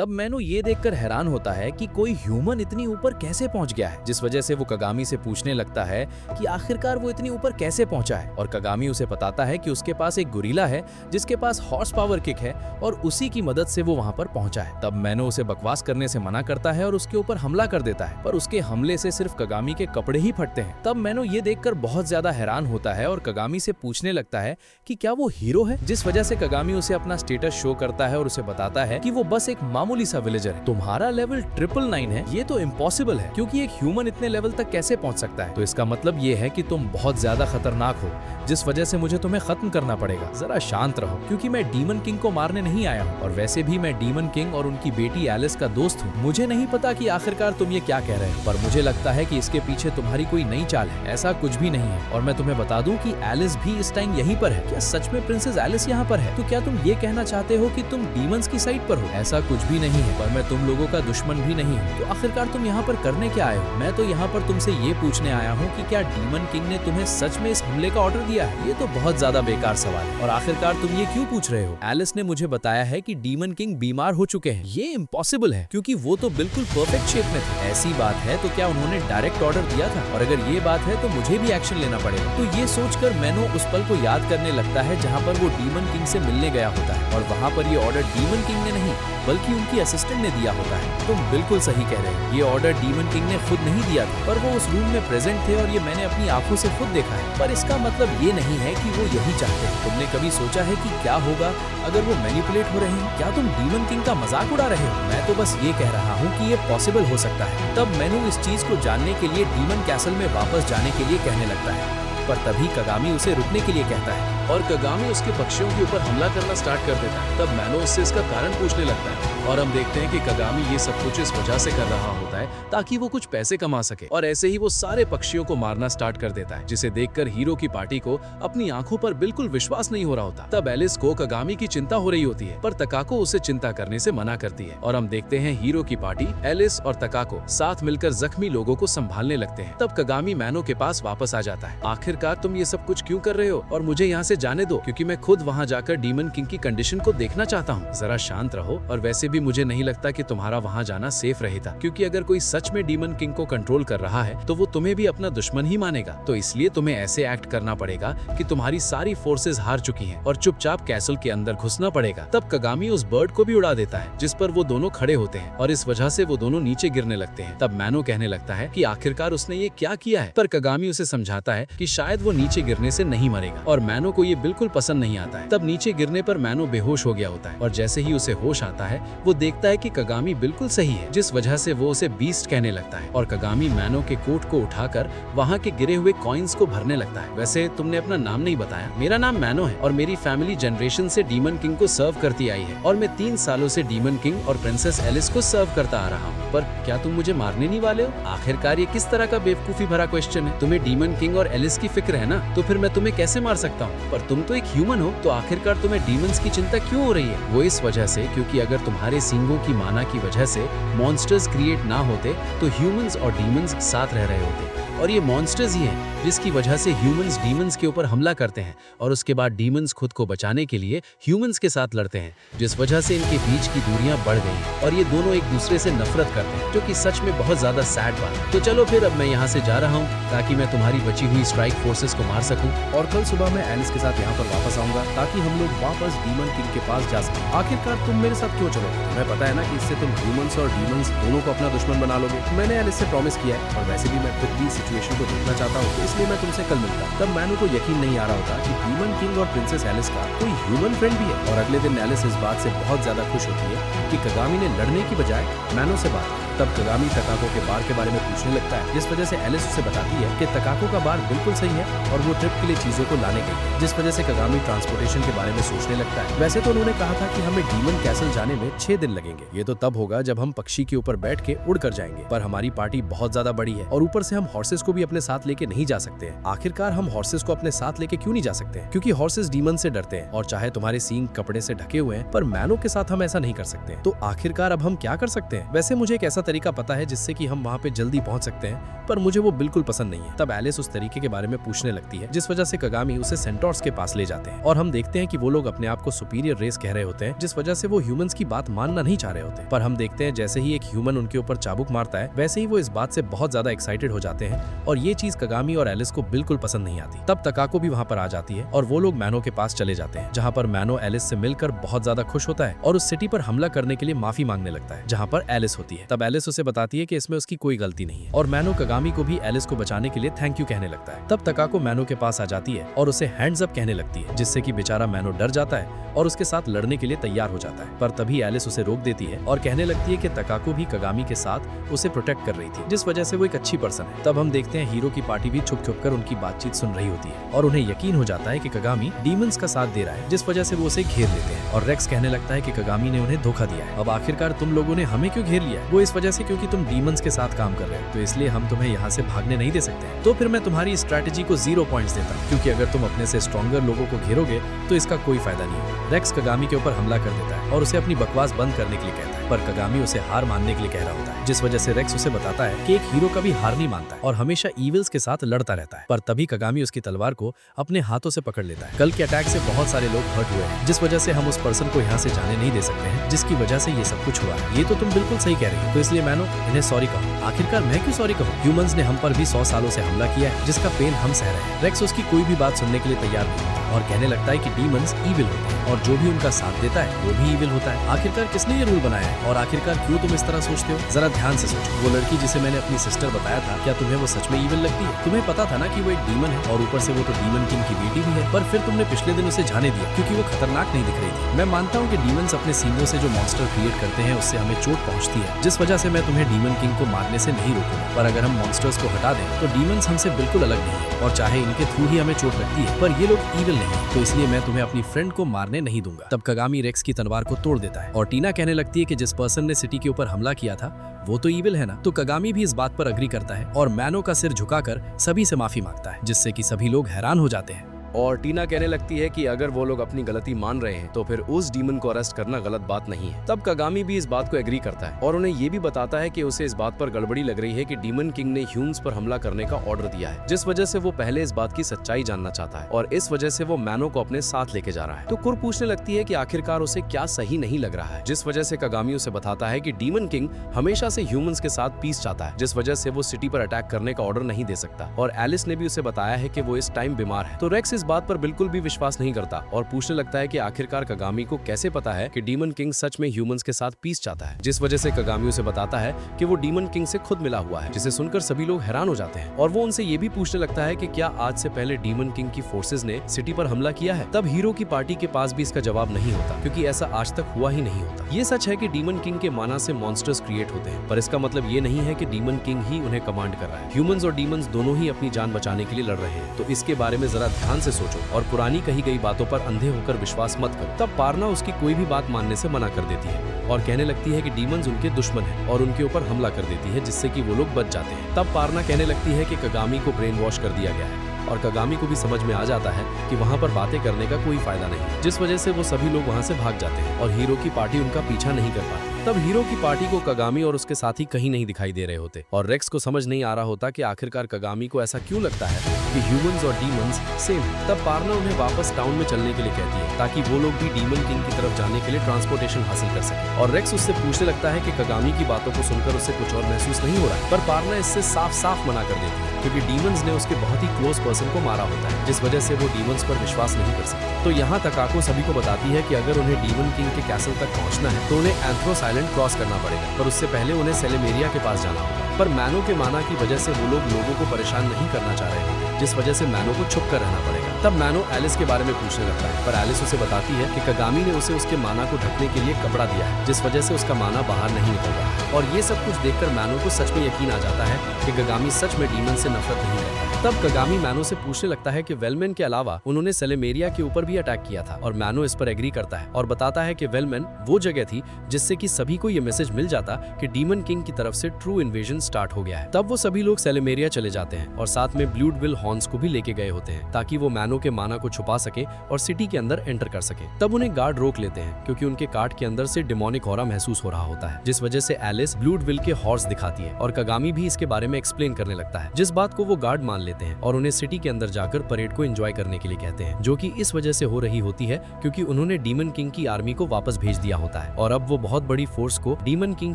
तब मैनो ये देखकर हैरान होता है कि कोई ह्यूमन इतनी ऊपर कैसे पहुंच गया है, जिस वजह से वो कगामी से पूछने लगता है कि आखिरकार वो इतनी ऊपर कैसे पहुंचा है। और कगामी उसे बताता है कि उसके पास एक गोरिल्ला है जिसके पास हॉर्स पावर किक है और उसी की मदद से वो वहां पर पहुंचा है। तब मैनो उसे बकवास करने से मना करता है और उसके ऊपर हमला कर देता है, पर उसके हमले से सिर्फ कगामी के कपड़े ही फटते हैं। तब मैनो ये देखकर बहुत ज्यादा हैरान होता है और कगामी से पूछने लगता है कि क्या वो हीरो है, जिस वजह से कगामी उसे अपना स्टेटस शो करता है और उसे बताता है कि वो बस एक मामूली सा विलेजर है। तुम्हारा लेवल 999 है, ये तो इम्पॉसिबल है क्योंकि एक ह्यूमन इतने लेवल तक कैसे पहुंच सकता है। तो इसका मतलब ये है कि तुम बहुत ज्यादा खतरनाक हो, जिस वजह से मुझे तुम्हें खत्म करना पड़ेगा। जरा शांत रहो क्योंकि मैं डीमन किंग को मारने नहीं आया हूँ, और वैसे भी मैं डीमन किंग और उनकी बेटी एलिस का दोस्त हूँ। मुझे नहीं पता कि आखिरकार तुम ये क्या कह रहे हो, पर मुझे लगता है कि इसके पीछे तुम्हारी कोई नई चाल है। ऐसा कुछ भी नहीं है, और मैं तुम्हें बता दूं कि एलिस भी इस टाइम यहीं पर है। क्या सच में प्रिंसेस एलिस यहाँ पर है? तो क्या तुम ये कहना चाहते हो कि तुम डीमंस की साइड पर हो? ऐसा कुछ भी नहीं है, पर मैं तुम लोगों का दुश्मन भी नहीं हूँ। तो आखिरकार तुम यहाँ पर करने क्या आए हो? मैं तो यहाँ पर तुमसे ये पूछने आया हूँ कि क्या डीमन किंग ने तुम्हें सच में इस हमले का ऑर्डर दिया है? ये तो बहुत ज्यादा बेकार सवाल है, और आखिरकार तुम ये क्यों पूछ रहे हो? एलिस ने मुझे बताया है कि डीमन किंग बीमार हो चुके हैं। ये इम्पॉसिबल है क्योंकि वो तो बिल्कुल परफेक्ट शेप में थे। ऐसी बात है तो क्या उन्होंने डायरेक्ट ऑर्डर दिया था? और अगर ये बात है तो मुझे भी एक्शन लेना पड़ेगा। तो ये सोचकर मैनो उस पल को याद करने लगता है जहाँ पर वो डीमन किंग से मिलने गया होता है, और वहाँ पर ये ऑर्डर डीमन किंग ने नहीं बल्कि उनकी असिस्टेंट ने दिया होता है। तुम बिल्कुल सही कह रहे हो, ये ऑर्डर डीमन किंग ने खुद नहीं दिया था, पर वो उस रूम में प्रेजेंट थे और ये मैंने अपनी आंखों से खुद देखा है। पर इसका मतलब ये नहीं है कि वो यही चाहते हैं। तुमने कभी सोचा है कि क्या होगा अगर वो मैनिपुलेट हो रहे हैं? क्या तुम डीमन किंग का मजाक उड़ा रहे हो? मैं तो बस ये कह रहा हूँ कि ये पॉसिबल हो सकता है। तब मैनू इस चीज को जानने के लिए डीमन कैसल में वापस जाने के लिए कहने लगता है, पर तभी कगामी उसे रुकने के लिए कहता है और कगामी उसके पक्षियों के ऊपर हमला करना स्टार्ट कर देता है। तब मैनो उससे इसका कारण पूछने लगता है, और हम देखते हैं कि कगामी ये सब कुछ इस वजह से कर रहा होता है ताकि वो कुछ पैसे कमा सके, और ऐसे ही वो सारे पक्षियों को मारना स्टार्ट कर देता है, जिसे देखकर हीरो की पार्टी को अपनी आंखों पर बिल्कुल विश्वास नहीं हो रहा होता। तब एलिस को कगामी की चिंता हो रही होती है, पर तकाको उसे चिंता करने से मना करती है, और हम देखते हैं हीरो की पार्टी एलिस और तकाको साथ मिलकर जख्मी लोगों को संभालने लगते हैं। तब कगामी मैनो के पास वापस आ जाता है। आखिरकार तुम ये सब कुछ क्यों कर रहे हो, और मुझे यहाँ से जाने दो क्योंकि मैं खुद वहाँ जाकर डीमन किंग की कंडीशन को देखना चाहता हूँ। जरा शांत रहो, और वैसे भी मुझे नहीं लगता कि तुम्हारा वहाँ जाना सेफ रहेगा, क्योंकि अगर कोई सच में डीमन किंग को कंट्रोल कर रहा है तो वो तुम्हें भी अपना दुश्मन ही मानेगा। तो इसलिए तुम्हें ऐसे एक्ट करना पड़ेगा कि तुम्हारी सारी फोर्सेस हार चुकी हैं और चुपचाप कैसल के अंदर घुसना पड़ेगा। तब कगामी उस बर्ड को भी उड़ा देता है जिस पर वो दोनों खड़े होते हैं, और इस वजह से वो दोनों नीचे गिरने लगते हैं। तब मैनो कहने लगता है कि आखिरकार उसने ये क्या किया है, पर कगामी उसे समझाता है कि शायद वो नीचे गिरने से नहीं मरेगा, और मैनो को ये बिल्कुल पसंद नहीं आता है। तब नीचे गिरने पर मैनो बेहोश हो गया होता है, और जैसे ही उसे होश आता है वो देखता है कि कगामी बिल्कुल सही है, जिस वजह से वो उसे बीस्ट कहने लगता है, और कगामी मैनो के कोट को उठाकर वहाँ के गिरे हुए कॉइन्स को भरने लगता है। वैसे तुमने अपना नाम नहीं बताया। मेरा नाम मैनो है और मेरी फैमिली जनरेशन से डीमन किंग को सर्व करती आई है, और मैं 3 सालों से डीमन किंग और प्रिंसेस एलिस को सर्व करता आ रहा हूँ। पर क्या तुम मुझे मारने नहीं वाले हो? आखिरकार ये किस तरह का बेवकूफी भरा क्वेश्चन है? तुम्हें डीमन किंग और एलिस की फिक्र है ना, तो फिर मैं तुम्हें कैसे मार सकता हूँ? पर तुम तो एक ह्यूमन हो, तो आखिरकार तुम्हें डीमंस की चिंता क्यों हो रही है? वो इस वजह से क्योंकि अगर तुम्हारे सींगों की माना की वजह से मॉन्स्टर्स क्रिएट ना होते तो ह्यूमंस और डीमंस साथ रह रहे होते, और ये मॉन्स्टर्स ही हैं जिसकी वजह से ह्यूमंस डीमंस के ऊपर हमला करते हैं, और उसके बाद डीमंस खुद को बचाने के लिए ह्यूमंस के साथ लड़ते हैं, जिस वजह से इनके बीच की दूरियां बढ़ गई हैं और ये दोनों एक दूसरे से नफरत करते हैं, जो कि सच में बहुत ज्यादा सैड बात है। तो चलो फिर अब मैं यहाँ से जा रहा हूँ ताकि मैं तुम्हारी बची हुई स्ट्राइक फोर्सेस को मार सकूं, और कल सुबह मैं एलिस के साथ यहाँ पर वापस आऊंगा ताकि हम लोग वापस डीमन किंग के पास जा सकें। आखिरकार तुम मेरे साथ क्यों चलोगे? तुम्हें पता है ना कि इससे तुम ह्यूमंस और डीमंस दोनों को अपना दुश्मन बना लोगे। मैंने एलिस से प्रॉमिस किया है, और वैसे भी मैं खुद भी सिचुएशन को देखना चाहता हूँ, तो इसलिए मैं तुमसे कल मिलता। तब मैनू को यकीन नहीं आ रहा होता कि डीमन किंग और प्रिंसेस एलिस का कोई ह्यूमन फ्रेंड भी है, और अगले दिन एलिस इस बात से बहुत ज्यादा खुश होती है कि कगामी ने लड़ने की बजाय मैनो से बात की। तब कगामी तकाको के बार के बारे में पूछने लगता है, जिस वजह से एलिस उसे बताती है कि तकाको का बार बिल्कुल सही है और वो ट्रिप के लिए चीजों को लाने गई है, जिस वजह से कगामी ट्रांसपोर्टेशन के बारे में सोचने लगता है। वैसे तो उन्होंने कहा था कि हमें डीमन कैसल जाने में 6 दिन लगेंगे, ये तो तब होगा जब हम पक्षी के ऊपर बैठ के उड़ कर जाएंगे, पर हमारी पार्टी बहुत ज्यादा बड़ी है और ऊपर से हम हॉर्सेस को भी अपने साथ लेके नहीं जा सकते हैं। आखिरकार हम हॉर्सेस को अपने साथ लेके क्यों नहीं जा सकते हैं? क्योंकि हॉर्सेस डीमन से डरते हैं, और चाहे तुम्हारे सींग कपड़े से ढके हुए हैं, पर मैनो के साथ हम ऐसा नहीं कर सकते। तो आखिरकार अब हम क्या कर सकते हैं? वैसे मुझे एक ऐसा तरीका पता है जिससे कि हम वहाँ पे जल्दी पहुंच सकते हैं, पर मुझे वो बिल्कुल पसंद नहीं है। तब एलिस उस तरीके के बारे में पूछने लगती है, जिस वजह से कगामी उसे सेंटोर्स के पास ले जाते हैं और हम देखते हैं कि वो लोग अपने आप को सुपीरियर रेस कह रहे होते हैं, जिस वजह से वो ह्यूमंस की बात मानना नहीं चाह रहे होते। पर हम देखते हैं जैसे ही एक ह्यूमन उनके ऊपर चाबुक मारता है, वैसे ही वो इस बात से बहुत ज्यादा एक्साइटेड हो जाते हैं और ये चीज कगामी और एलिस को बिल्कुल पसंद नहीं आती। तब तकाको भी वहाँ पर आ जाती है और वो लोग मैनो के पास चले जाते हैं, जहाँ पर मैनो एलिस से मिलकर बहुत ज्यादा खुश होता है और उस सिटी पर हमला करने के लिए माफी मांगने लगता है, जहाँ पर एलिस होती है। तब एलिस उसे बताती है कि इसमें उसकी कोई गलती नहीं है और मैनो कगामी को भी एलिस को बचाने के लिए थैंक यू कहने लगता है। तब तकाको मैनो के पास आ जाती है और उसे हैंड्स अप कहने लगती है, जिससे कि बेचारा मैनो डर जाता है और उसके साथ लड़ने के लिए तैयार हो जाता है। पर तभी एलिस उसे रोक देती है और कहने लगती है कि तकाको भी कगामी के साथ उसे प्रोटेक्ट कर रही थी, जिस वजह से वो एक अच्छी पर्सन है। तब हम देखते हैं हीरो की पार्टी भी छुप छुप कर उनकी बातचीत सुन रही होती है और उन्हें यकीन हो जाता है कि कगामी डीमंस का साथ दे रहा है, जिस वजह से वो उसे घेर लेते हैं और रेक्स कहने लगता है कि कगामी ने उन्हें धोखा दिया है। अब आखिरकार तुम लोगों ने हमें क्यों घेर लिया? वो इस वजह से क्योंकि तुम डीमंस के साथ काम कर रहे हो, तो इसलिए हम तुम्हें यहाँ से भागने नहीं दे सकते। तो फिर मैं तुम्हारी स्ट्रैटेजी को 0 पॉइंट्स देता हूँ, क्योंकि अगर तुम अपने से स्ट्रॉन्गर लोगों को घेरोगे तो इसका कोई फायदा नहीं है। रेक्स कगामी के ऊपर हमला कर देता है और उसे अपनी बकवास बंद करने के लिए कहता है, पर कगामी उसे हार मानने के लिए कह रहा होता है, जिस वजह से रेक्स उसे बताता है कि एक हीरो कभी हार नहीं मानता है और हमेशा ईविल्स के साथ लड़ता रहता है। पर तभी कगामी उसकी तलवार को अपने हाथों से पकड़ लेता है। कल के अटैक से बहुत सारे लोग हर्ट हुए हैं, जिस वजह से हम उस पर्सन को यहाँ से जाने नहीं दे सकते हैं, जिसकी वजह से ये सब कुछ हुआ है। ये तो तुम बिल्कुल सही कह रही हो, तो इसलिए मैनो इन्हें सॉरी कहो। आखिरकार मैं क्यों सॉरी कहूँ? ह्यूमंस ने हम पर भी 100 सालों से हमला किया है, जिसका पेन हम सह रहे हैं। रेक्स उसकी कोई भी बात सुनने के लिए तैयार नहीं होता और कहने लगता है कि डीमंस ईविल होते हैं और जो भी उनका साथ देता है वो भी ईविल होता है। आखिरकार किसने ये रूल बनाया है और आखिरकार क्यों तुम इस तरह सोचते हो? जरा ध्यान से सोचो, वो लड़की जिसे मैंने अपनी सिस्टर बताया था, क्या तुम्हें वो सच में ईविल लगती है? तुम्हें पता था ना कि वो एक डीमन है और ऊपर से वो तो डीमन किंग की बेटी भी है, पर फिर तुमने पिछले दिन उसे जाने दिया क्योंकि वो खतरनाक नहीं दिख रही थी। मैं मानता हूँ कि डीमंस अपने सींगों से जो मॉन्स्टर क्रिएट करते हैं उससे हमें चोट पहुंचती है, जिस वजह से मैं तुम्हें डीमन किंग को मारने से नहीं रोकूंगा। पर अगर हम मॉन्स्टर्स को हटा दें तो डीमंस हमसे बिल्कुल अलग नहीं है और चाहे इनके थ्रू ही हमें चोट लगती है, पर ये लोग ईविल नहीं है, तो इसलिए मैं तुम्हें अपनी फ्रेंड को मारने नहीं दूंगा। तब कगामी रेक्स की तलवार को तोड़ देता है और टीना कहने लगती है कि जिस पर्सन ने सिटी के ऊपर हमला किया था वो तो ईविल है ना। तो कगामी भी इस बात पर अग्री करता है और मैनो का सिर झुकाकर सभी से माफी मांगता है, जिससे कि सभी लोग हैरान हो जाते हैं। और टीना कहने लगती है कि अगर वो लोग अपनी गलती मान रहे हैं तो फिर उस डीमन को अरेस्ट करना गलत बात नहीं है। तब कगामी भी इस बात को एग्री करता है और उन्हें ये भी बताता है कि उसे इस बात पर गड़बड़ी लग रही है कि डीमन किंग ने ह्यूमंस पर हमला करने का ऑर्डर दिया है, जिस वजह से वो पहले इस बात की सच्चाई जानना चाहता है और इस वजह से वो मैनो को अपने साथ लेके जा रहा है। तो कुर पूछने लगती है कि आखिरकार उसे क्या सही नहीं लग रहा है, जिस वजह से कगामी उसे बताता है कि डीमन किंग हमेशा से ह्यूमंस के साथ पीस चाहता है, जिस वजह से वो सिटी पर अटैक करने का ऑर्डर नहीं दे सकता। और एलिस ने भी उसे बताया है कि वो इस टाइम बीमार है। तो रेक्स इस बात पर बिल्कुल भी विश्वास नहीं करता और पूछने लगता है कि आखिरकार कगामी को कैसे पता है कि डीमन किंग सच में ह्यूमंस के साथ पीस चाहता है, जिस वजह से कगामी उसे बताता है कि वो डीमन किंग से खुद मिला हुआ है, जिसे सुनकर सभी लोग हैरान हो जाते हैं। और वो उनसे ये भी पूछने लगता है कि क्या आज से पहले डीमन किंग की फोर्सेस ने सिटी पर हमला किया है। तब हीरो की पार्टी के पास भी इसका जवाब नहीं होता, क्योंकि ऐसा आज तक हुआ ही नहीं होता। ये सच है कि डीमन किंग के माना से मॉन्स्टर्स क्रिएट होते हैं, पर इसका मतलब ये नहीं है कि डीमन किंग ही उन्हें कमांड कर रहा है। ह्यूमंस और डीमंस दोनों ही अपनी जान बचाने के लिए लड़ रहे हैं, तो इसके बारे में जरा ध्यान से सोचो और पुरानी कही गई बातों पर अंधे होकर विश्वास मत करो। तब पारना उसकी कोई भी बात मानने से मना कर देती है और कहने लगती है कि डीमंस उनके दुश्मन हैं और उनके ऊपर हमला कर देती है, जिससे कि वो लोग बच जाते हैं। तब पारना कहने लगती है कि कगामी को ब्रेन वॉश कर दिया गया है और कगामी को भी समझ में आ जाता है कि वहाँ पर बातें करने का कोई फायदा नहीं, जिस वजह से वो सभी लोग वहाँ से भाग जाते हैं और हीरो की पार्टी उनका पीछा नहीं कर पाती। तब हीरो की पार्टी को कगामी और उसके साथी कहीं नहीं दिखाई दे रहे होते और रेक्स को समझ नहीं आ रहा होता कि आखिरकार कगामी को ऐसा क्यों लगता है कि ह्यूमंस और डीमंस सेम। तब पारना उन्हें वापस टाउन में चलने के लिए कहती है ताकि वो लोग भी डीमन किंग की तरफ जाने के लिए ट्रांसपोर्टेशन हासिल कर सके। और रेक्स उससे पूछने लगता है कि कगामी की बातों को सुनकर उसे कुछ और महसूस नहीं हो रहा है, पर पारना इससे साफ साफ मना कर देती है, क्योंकि डीमंस ने उसके बहुत ही क्लोज पर्सन को मारा होता है, जिस वजह से वो डीमंस पर विश्वास नहीं कर सकते। तो यहाँ तकाको सभी को बताती है कि अगर उन्हें डीमन किंग के कैसल तक पहुँचना है तो उन्हें एंथ्रोस आइलैंड क्रॉस करना पड़ेगा, पर उससे पहले उन्हें सेलेमेरिया के पास जाना होगा। पर मैनो के माना की वजह से वो लोग लोगों को परेशान नहीं करना चाह रहे थे, जिस वजह से मैनो को छुप कर रहना पड़ेगा। तब मैनो एलिस के बारे में पूछने लगता है, पर एलिस उसे बताती है कि कगामी ने उसे उसके माना को ढकने के लिए कपड़ा दिया है, जिस वजह से उसका माना बाहर नहीं निकल रहा है। और ये सब कुछ देखकर मैनो को सच में यकीन आ जाता है कि कगामी सच में डीमन से नफरत नहीं करता है। तब कगामी मैनो से पूछने लगता है कि वेलमैन के अलावा उन्होंने सेलेमेरिया के ऊपर भी अटैक किया था और मैनो इस पर एग्री करता है और बताता है कि वेलमैन वो जगह थी जिससे कि सभी को ये मैसेज मिल जाता कि डीमन किंग की तरफ से ट्रू इन्वेजन स्टार्ट हो गया है। तब वो सभी लोग सेलेमेरिया चले जाते हैं और साथ में ब्लूडविल हॉर्न्स को भी लेके गए होते हैं ताकि वो मैनो के माना को छुपा सके और सिटी के अंदर एंटर कर सके। तब उन्हें गार्ड रोक लेते हैं क्योंकि उनके कार्ड के अंदर से डिमोनिक ऑरा महसूस हो रहा होता है, जिस वजह से एलिस ब्लूडविल के हॉर्स दिखाती है और कगामी भी इसके बारे में एक्सप्लेन करने लगता है, जिस बात को वो गार्ड मान लेते हैं और उन्हें सिटी के अंदर जाकर परेड को एंजॉय करने के लिए कहते हैं, जो कि इस वजह से हो रही होती है क्योंकि उन्होंने डीमन किंग की आर्मी को वापस भेज दिया होता है और अब वो बहुत बड़ी फोर्स को डीमन किंग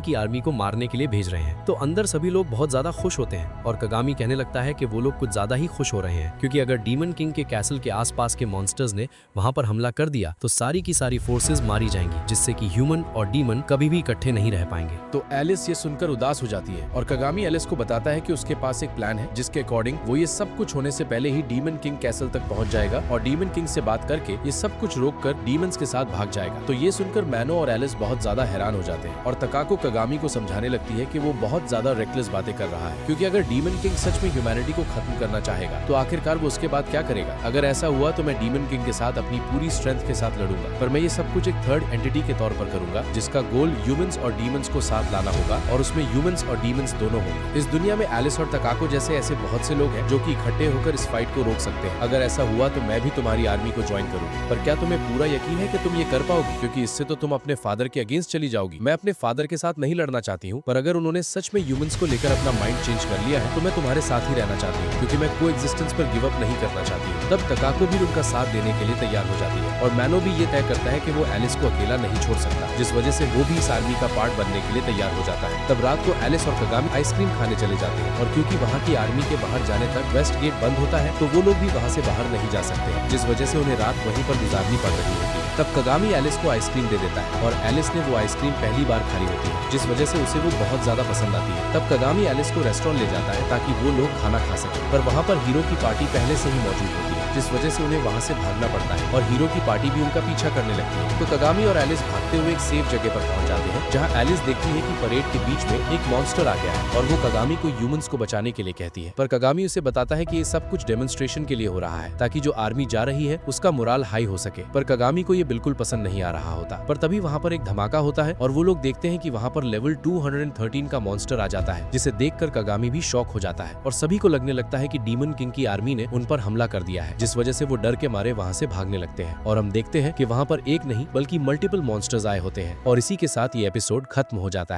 की आर्मी को मारने के लिए भेज रहे हैं। तो अंदर सभी लोग बहुत ज्यादा खुश होते हैं और कगामी कहने लगता है कि वो लोग कुछ ज्यादा ही खुश हो रहे हैं क्योंकि अगर डीमन किंग के कैसल के आसपास के मॉन्स्टर्स ने वहां पर हमला कर दिया तो सारी की सारी फोर्सेस मारी जाएंगी, जिससे कि ह्यूमन और डीमन कभी भी इकट्ठे नहीं रह पाएंगे। तो एलिस ये सुनकर उदास हो जाती है और कगामी एलिस को बताता है कि उसके पास एक प्लान है जिसके अकॉर्डिंग वो ये सब कुछ होने से पहले ही डीमन किंग कैसल तक पहुंच जाएगा और डीमन किंग से बात करके ये सब कुछ रोक कर डीमंस के साथ भाग जाएगा। तो ये सुनकर मैनो और एलिस बहुत ज्यादा हैरान हो जाते हैं और तकाको कगामी को समझाने लगती है कि वो बहुत ज्यादा रेकलेस बातें कर रहा है क्योंकि अगर डीमन किंग सच में ह्यूमैनिटी को खत्म करना चाहेगा तो आखिरकार वो उसके बाद क्या करेगा। अगर ऐसा हुआ तो मैं डीमन किंग के साथ अपनी पूरी स्ट्रेंथ के साथ लड़ूंगा, पर मैं ये सब कुछ एक थर्ड एंटिटी के तौर पर करूंगा जिसका गोल ह्यूमंस और डीमंस को साथ लाना होगा और उसमें ह्यूमंस और डीमंस दोनों होंगे। इस दुनिया में एलिस और तकाको जैसे ऐसे बहुत से लोग हैं जो कि इकट्ठे होकर इस फाइट को रोक सकते हैं। अगर ऐसा हुआ तो मैं भी तुम्हारी आर्मी को ज्वाइन करूंगी, पर क्या तुम्हें पूरा यकीन है कि तुम ये कर पाओगी? क्योंकि इससे तो तुम अपने फादर के अगेंस्ट चली जाओगी। मैं अपने फादर के साथ नहीं लड़ना चाहती हूँ, पर अगर उन्होंने सच में ह्यूमंस को लेकर अपना माइंड चेंज कर लिया है तो मैं तुम्हारे साथ ही रहना चाहती हूँ क्योंकि मैं को एग्जिस्टेंस पर गिव अप नहीं करना चाहती हूँ। तब तकाको भी उनका साथ देने के लिए तैयार हो जाती है और मैनो भी ये तय करता है कि वो एलिस को अकेला नहीं छोड़ सकता, जिस वजह से वो भी इस आर्मी का पार्ट बनने के लिए तैयार हो जाता है। तब रात को एलिस और कगामी आइसक्रीम खाने चले जाते हैं और क्योंकि वहाँ की आर्मी के बाहर जाने तक वेस्ट गेट बंद होता है तो वो लोग भी वहाँ से बाहर नहीं जा सकते हैं, जिस वजह से उन्हें रात वहीं पर गुजारनी पड़ रही होती है। तब कगामी एलिस को आइसक्रीम दे देता है और एलिस ने वो आइसक्रीम पहली बार खाई होती है, जिस वजह से उसे वो बहुत ज्यादा पसंद आती है। तब कगामी एलिस को रेस्टोरेंट ले जाता है ताकि वो लोग खाना खा सके, पर वहाँ पर हीरो की पार्टी पहले से ही मौजूद होती है, जिस वजह से उन्हें वहाँ से भागना पड़ता है और हीरो की पार्टी भी उनका पीछा करने लगती है। तो कगामी और एलिस भागते हुए एक सेफ जगह पर पहुंच जाते हैं जहाँ एलिस देखती है कि परेड के बीच में एक मॉन्स्टर आ गया है और वो कगामी को ह्यूमंस को बचाने के लिए कहती है, पर कगामी उसे बताता है कि ये सब कुछ डेमोन्स्ट्रेशन के लिए हो रहा है ताकि जो आर्मी जा रही है उसका मोराल हाई हो सके। पर कगामी को ये बिल्कुल पसंद नहीं आ रहा होता। पर तभी वहाँ पर एक धमाका होता है और वो लोग देखते हैं कि वहाँ पर लेवल 213 का मॉन्स्टर आ जाता है, जिसे देखकर कगामी भी शॉक हो जाता है और सभी को लगने लगता है कि डीमन किंग की आर्मी ने उन पर हमला कर दिया है, जिस वजह से वो डर के मारे वहाँ से भागने लगते हैं और हम देखते हैं कि वहाँ पर एक नहीं बल्कि मल्टीपल मॉन्स्टर्स आए होते हैं और इसी के साथ ये एपिसोड खत्म हो जाता है।